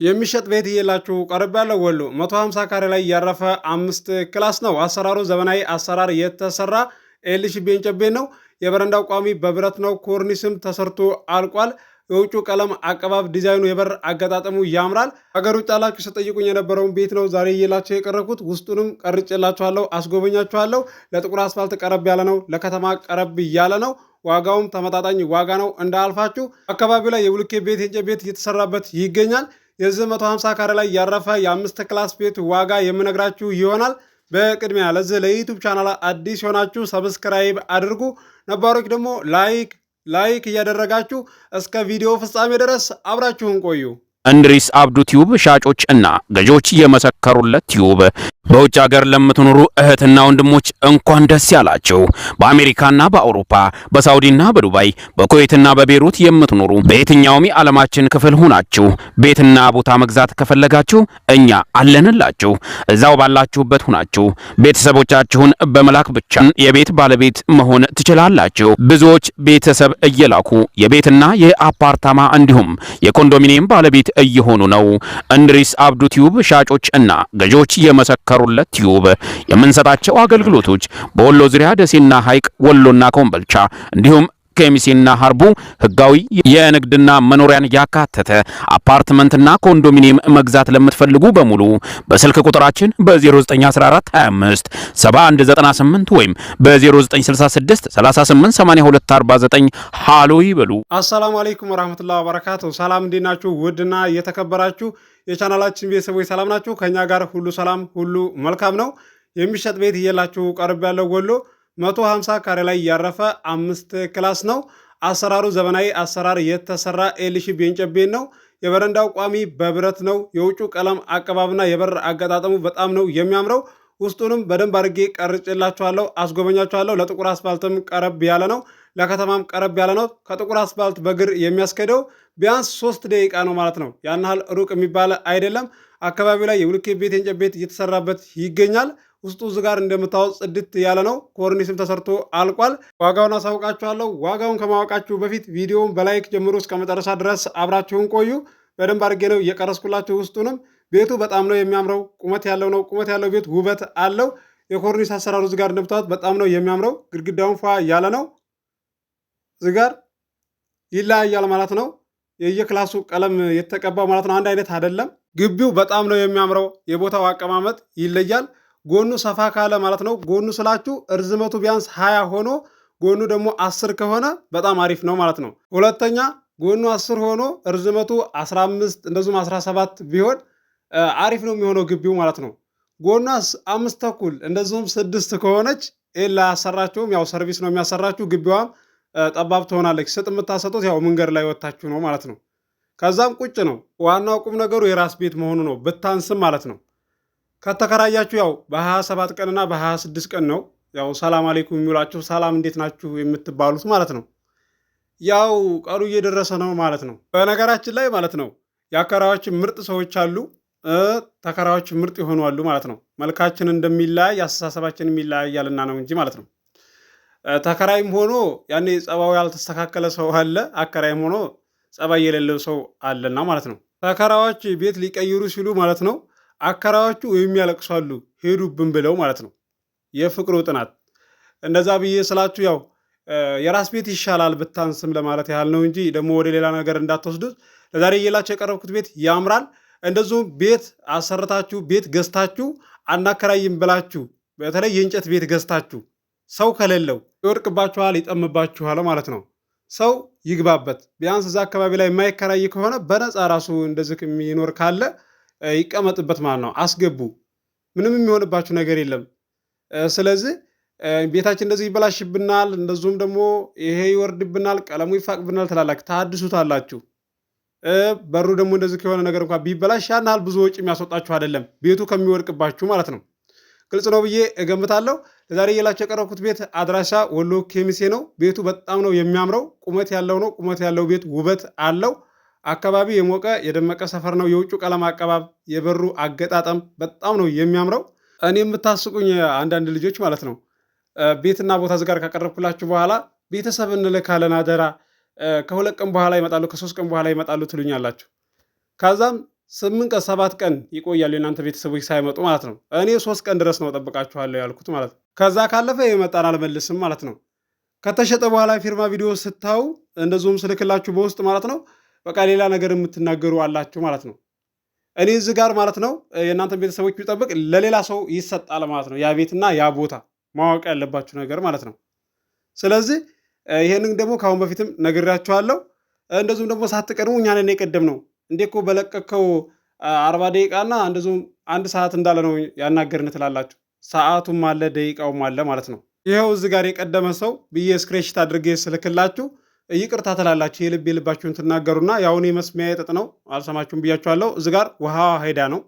የሚሸጥ ቤት እየላችሁ ቀርብ ያለው ወሎ 150 ካሬ ላይ ያረፈ 5 ክላስ ነው። አሰራሩ ዘመናዊ አሰራር የተሰራ ኤልሽ ቤንጨቤ ነው። የበረንዳው ቋሚ በብረት ነው። ኮርኒስም ተሰርቶ አልቋል። የውጩ ቀለም አቀባብ ዲዛይኑ የበር አገጣጠሙ ያምራል። ሀገር ውጭ ያላችሁ ስጠይቁኝ የነበረውን ቤት ነው ዛሬ እየላችሁ የቀረብኩት። ውስጡንም ቀርጬላችኋለሁ፣ አስጎበኛችኋለሁ። ለጥቁር አስፋልት ቀረብ ያለ ነው። ለከተማ ቀረብ ያለ ነው። ዋጋውም ተመጣጣኝ ዋጋ ነው። እንዳልፋችሁ አካባቢው ላይ የብሎኬት ቤት የእንጨት ቤት እየተሰራበት ይገኛል። የዚህ 150 ካሬ ላይ ያረፈ የ5 ክላስ ቤት ዋጋ የምነግራችሁ ይሆናል። በቅድሚያ ለዚህ ለዩቲዩብ ቻናል አዲስ የሆናችሁ ሰብስክራይብ አድርጉ። ነባሮች ደግሞ ላይክ እያደረጋችሁ እስከ ቪዲዮ ፍጻሜ ድረስ አብራችሁን ቆዩ። እንድሪስ አብዱ ቲዩብ ሻጮች እና ገዢዎች የመሰከሩለት ቲዩብ። በውጭ ሀገር ለምትኖሩ እህትና ወንድሞች እንኳን ደስ ያላችሁ። በአሜሪካና በአውሮፓ በሳውዲና በዱባይ በኩዌትና በቤሩት የምትኖሩ በየትኛውም የዓለማችን ክፍል ሆናችሁ ቤትና ቦታ መግዛት ከፈለጋችሁ እኛ አለንላችሁ። እዛው ባላችሁበት ሆናችሁ ቤተሰቦቻችሁን በመላክ ብቻ የቤት ባለቤት መሆን ትችላላችሁ። ብዙዎች ቤተሰብ እየላኩ የቤትና የአፓርታማ እንዲሁም የኮንዶሚኒየም ባለቤት እየሆኑ ነው። እንድሪስ አብዱ ቲዩብ ሻጮች እና ገዢዎች የመሰከሩለት ቲዩብ የምንሰጣቸው አገልግሎቶች በወሎ ዙሪያ ደሴና ሐይቅ፣ ወሎና ኮምቦልቻ እንዲሁም ከሚሴና ሀርቡ ህጋዊ የንግድና መኖሪያን ያካተተ አፓርትመንትና ኮንዶሚኒየም መግዛት ለምትፈልጉ በሙሉ በስልክ ቁጥራችን በ0914 25 7198 ወይም በ0966 388249 ሃሎ ይበሉ። አሰላሙ አለይኩም ወራህመቱላሂ ወበረካቱ። ሰላም እንዴት ናችሁ? ውድና የተከበራችሁ የቻናላችን ቤተሰቦች ሰላም ናችሁ? ከኛ ጋር ሁሉ ሰላም ሁሉ መልካም ነው። የሚሸጥ ቤት እየላችሁ ቀርብ ያለው ወሎ 150 ካሬ ላይ ያረፈ 5 ክላስ ነው። አሰራሩ ዘመናዊ አሰራር የተሰራ ኤልሽ ቤንጨቤ ነው። የበረንዳው ቋሚ በብረት ነው። የውጩ ቀለም አቀባብና የበር አገጣጠሙ በጣም ነው የሚያምረው። ውስጡንም በደንብ አድርጌ ቀርጬላችኋለሁ፣ አስጎበኛችኋለሁ። ለጥቁር አስፋልትም ቀረብ ያለ ነው፣ ለከተማም ቀረብ ያለ ነው። ከጥቁር አስፋልት በእግር የሚያስኬደው ቢያንስ 3 ደቂቃ ነው ማለት ነው። ያን ያህል ሩቅ የሚባል አይደለም። አካባቢው ላይ የብሎኬት ቤት የእንጨት ቤት እየተሰራበት ይገኛል። ውስጡ እዚህ ጋር እንደምታወቅ ጽድት ያለ ነው። ኮርኒስም ተሰርቶ አልቋል። ዋጋውን አሳውቃችኋለሁ። ዋጋውን ከማወቃችሁ በፊት ቪዲዮውን በላይክ ጀምሮ እስከ መጨረሻ ድረስ አብራችሁን ቆዩ። በደንብ አድርጌ ነው እየቀረስኩላችሁ። ውስጡንም ቤቱ በጣም ነው የሚያምረው። ቁመት ያለው ነው። ቁመት ያለው ቤት ውበት አለው። የኮርኒስ አሰራሩ እዚህ ጋር እንደምታዩት በጣም ነው የሚያምረው። ግድግዳውን ፏ ያለ ነው። እዚህ ጋር ይለያያል ማለት ነው። የየክላሱ ቀለም የተቀባው ማለት ነው። አንድ አይነት አይደለም። ግቢው በጣም ነው የሚያምረው። የቦታው አቀማመጥ ይለያል። ጎኑ ሰፋ ካለ ማለት ነው። ጎኑ ስላችሁ እርዝመቱ ቢያንስ 20 ሆኖ ጎኑ ደግሞ 10 ከሆነ በጣም አሪፍ ነው ማለት ነው። ሁለተኛ ጎኑ 10 ሆኖ እርዝመቱ 15 እንደዚሁም 17 ቢሆን አሪፍ ነው የሚሆነው ግቢው ማለት ነው። ጎኑ 5 ተኩል እንደዚሁም 6 ከሆነች ኤላ ያሰራችሁም ያው ሰርቪስ ነው የሚያሰራችሁ። ግቢዋም ጠባብ ትሆናለች። ስጥ የምታሰጡት ያው መንገድ ላይ ወጣችሁ ነው ማለት ነው። ከዛም ቁጭ ነው። ዋናው ቁም ነገሩ የራስ ቤት መሆኑ ነው። ብታንስም ማለት ነው። ከተከራያችሁ ያው በ27 ቀንና በ26 ቀን ነው ያው ሰላም አለይኩም የሚውላችሁ ሰላም እንዴት ናችሁ የምትባሉት ማለት ነው። ያው ቀኑ እየደረሰ ነው ማለት ነው። በነገራችን ላይ ማለት ነው የአከራዮች ምርጥ ሰዎች አሉ፣ ተከራዮች ምርጥ ይሆኑ አሉ ማለት ነው። መልካችን እንደሚለያይ አስተሳሰባችን የሚለያያልና ነው እንጂ ማለት ነው። ተከራይም ሆኖ ያኔ ጸባው ያልተስተካከለ ሰው አለ፣ አከራይም ሆኖ ጸባይ የሌለው ሰው አለና ማለት ነው። ተከራዮች ቤት ሊቀይሩ ሲሉ ማለት ነው አከራዮቹ የሚያለቅሷሉ ሄዱብን ብለው ማለት ነው። የፍቅሩ ጥናት እንደዛ ብዬ ስላችሁ ያው የራስ ቤት ይሻላል ብታንስም ለማለት ያህል ነው እንጂ ደግሞ ወደ ሌላ ነገር እንዳትወስዱት። ለዛሬ እየላችሁ የቀረብኩት ቤት ያምራል። እንደዚሁም ቤት አሰርታችሁ ቤት ገዝታችሁ አናከራይም ብላችሁ በተለይ የእንጨት ቤት ገዝታችሁ ሰው ከሌለው ይወድቅባችኋል፣ ይጠምባችኋል ማለት ነው። ሰው ይግባበት። ቢያንስ እዛ አካባቢ ላይ የማይከራይ ከሆነ በነፃ ራሱ እንደዚህ የሚኖር ካለ ይቀመጥበት ማለት ነው። አስገቡ። ምንም የሚሆንባችሁ ነገር የለም። ስለዚህ ቤታችን እንደዚህ ይበላሽብናል፣ እንደዚሁም ደግሞ ይሄ ይወርድብናል፣ ቀለሙ ይፋቅብናል ትላላችሁ፣ ታድሱታላችሁ። በሩ ደግሞ እንደዚህ ከሆነ ነገር እንኳን ቢበላሽ ያን ያህል ብዙ ወጪ የሚያስወጣችሁ አይደለም፣ ቤቱ ከሚወድቅባችሁ ማለት ነው። ግልጽ ነው ብዬ እገምታለሁ። ለዛሬ እየላችሁ የቀረብኩት ቤት አድራሻ ወሎ ኬሚሴ ነው። ቤቱ በጣም ነው የሚያምረው። ቁመት ያለው ነው። ቁመት ያለው ቤት ውበት አለው። አካባቢ የሞቀ የደመቀ ሰፈር ነው። የውጩ ቀለም አቀባብ፣ የበሩ አገጣጠም በጣም ነው የሚያምረው። እኔ የምታስቁኝ አንዳንድ ልጆች ማለት ነው ቤትና ቦታ ዝጋር ካቀረብኩላችሁ በኋላ ቤተሰብ እንልካለን አደራ፣ ከ2 ቀን በኋላ ይመጣሉ፣ ከ3 ቀን በኋላ ይመጣሉ ትሉኛላችሁ። ከዛም 8 ቀን 7 ቀን ይቆያሉ የእናንተ ቤተሰቦች ሳይመጡ ማለት ነው። እኔ 3 ቀን ድረስ ነው ጠብቃችኋለሁ ያልኩት ማለት ነው። ከዛ ካለፈ የመጣን አልመልስም ማለት ነው። ከተሸጠ በኋላ ፊርማ ቪዲዮ ስታዩ እንደዚሁም ስልክላችሁ በውስጥ ማለት ነው በቃ ሌላ ነገር የምትናገሩ አላችሁ ማለት ነው። እኔ እዚህ ጋር ማለት ነው የእናንተን ቤተሰቦች ቢጠብቅ ለሌላ ሰው ይሰጣል ማለት ነው። ያ ቤትና ያ ቦታ ማወቅ ያለባችሁ ነገር ማለት ነው። ስለዚህ ይሄንን ደግሞ ከአሁን በፊትም ነግሬያችኋለሁ። እንደዚሁም ደግሞ ሳትቀድሙ እኛ ነን የቀደም ነው እንዴ እኮ በለቀከው 40 ደቂቃና እንደዚሁም 1 ሰዓት እንዳለ ነው ያናገርን ትላላችሁ። ሰዓቱም አለ ደቂቃውም አለ ማለት ነው። ይኸው እዚህ ጋር የቀደመ ሰው ብዬ ስክሬንሾት አድርጌ ስልክላችሁ ይቅርታ ትላላችሁ። የልብ የልባችሁን ትናገሩና ያሁን መስሚያ የጥጥ ነው አልሰማችሁም ብያችኋለሁ። እዚህ ጋር ውሃ ሄዳ ነው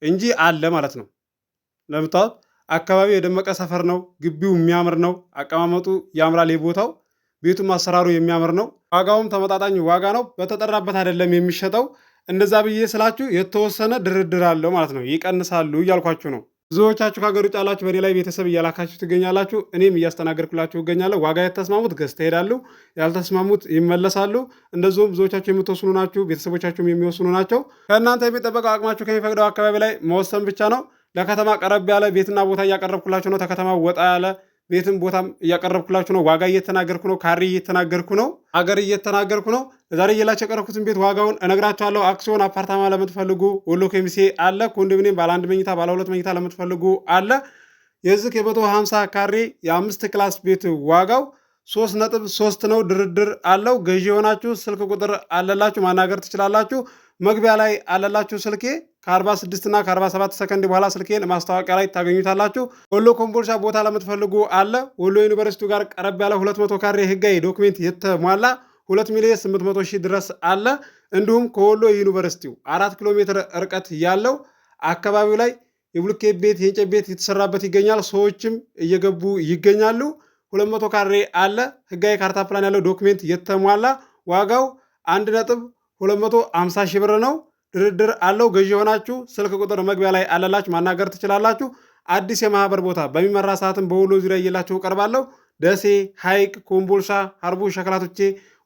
እንጂ አለ ማለት ነው። ለምታውቁት አካባቢው የደመቀ ሰፈር ነው። ግቢው የሚያምር ነው። አቀማመጡ ያምራል። የቦታው ቤቱም አሰራሩ የሚያምር ነው። ዋጋውም ተመጣጣኝ ዋጋ ነው። በተጠራበት አይደለም የሚሸጠው። እንደዛ ብዬ ስላችሁ የተወሰነ ድርድር አለው ማለት ነው። ይቀንሳሉ እያልኳችሁ ነው። ብዙዎቻችሁ ከሀገር ውጭ ያላችሁ በእኔ ላይ ቤተሰብ እያላካችሁ ትገኛላችሁ። እኔም እያስተናገድኩላችሁ እገኛለሁ። ዋጋ የተስማሙት ገዝተው ይሄዳሉ፣ ያልተስማሙት ይመለሳሉ። እንደዚሁም ብዙዎቻችሁ የምትወስኑ ናችሁ፣ ቤተሰቦቻችሁም የሚወስኑ ናቸው። ከእናንተ የሚጠበቀው አቅማችሁ ከሚፈቅደው አካባቢ ላይ መወሰን ብቻ ነው። ለከተማ ቀረብ ያለ ቤትና ቦታ እያቀረብኩላችሁ ነው። ከከተማ ወጣ ያለ ቤትም ቦታም እያቀረብኩላችሁ ነው። ዋጋ እየተናገርኩ ነው። ካሬ እየተናገርኩ ነው። አገር እየተናገርኩ ነው። ዛሬ እየላችሁ የቀረብኩትን ቤት ዋጋውን እነግራችኋለሁ። አክሲዮን አፓርታማ ለምትፈልጉ ወሎ ኬሚሴ አለ። ኮንዶሚኒየም ባለ 1 መኝታ ባለ 2 መኝታ ለምትፈልጉ አለ። የዚህ የ150 ካሬ የ5 ክላስ ቤት ዋጋው 3.3 ነው። ድርድር አለው። ገዢ የሆናችሁ ስልክ ቁጥር አለላችሁ፣ ማናገር ትችላላችሁ። መግቢያ ላይ አለላችሁ ስልኬ ከ46 እና ከ47 ሰከንድ በኋላ ስልኬን ማስታወቂያ ላይ ታገኙታላችሁ። ወሎ ኮምቦልቻ ቦታ ለምትፈልጉ አለ። ወሎ ዩኒቨርሲቲው ጋር ቀረብ ያለ 200 ካሬ ህጋዊ ዶክሜንት የተሟላ 2,800,000 ድረስ አለ። እንዲሁም ከወሎ ዩኒቨርሲቲው 4 ኪሎ ሜትር ርቀት ያለው አካባቢው ላይ የብሎኬት ቤት የእንጨት ቤት የተሰራበት ይገኛል። ሰዎችም እየገቡ ይገኛሉ። 200 ካሬ አለ። ህጋዊ ካርታ ፕላን ያለው ዶክሜንት የተሟላ ዋጋው 1.250 ብር ነው። ድርድር አለው። ገዢ የሆናችሁ ስልክ ቁጥር መግቢያ ላይ አለላችሁ፣ ማናገር ትችላላችሁ። አዲስ የማህበር ቦታ በሚመራ ሰዓትም በወሎ ዙሪያ እየላችሁ እቀርባለሁ። ደሴ፣ ሐይቅ፣ ኮምቦልሻ፣ ሀርቡ፣ ሸክላቶቼ፣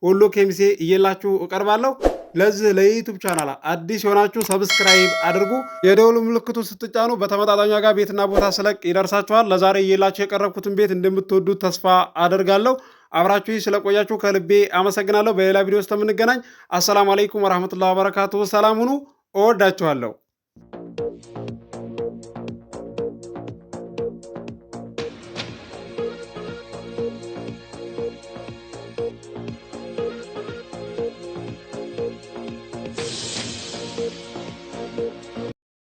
ወሎ ኬሚሴ እየላችሁ እቀርባለሁ። ለዚህ ለዩቲዩብ ቻናል አዲስ የሆናችሁ ሰብስክራይብ አድርጉ። የደውል ምልክቱ ስትጫኑ በተመጣጣኝ ዋጋ ቤትና ቦታ ስለቅ ይደርሳችኋል። ለዛሬ እየላችሁ የቀረብኩትን ቤት እንደምትወዱት ተስፋ አደርጋለሁ። አብራችሁ ስለቆያችሁ ከልቤ አመሰግናለሁ። በሌላ ቪዲዮ ውስጥ የምንገናኝ። አሰላሙ አለይኩም ወራህመቱላሂ ወበረካቱሁ። ሰላም ሁኑ። እወዳችኋለሁ።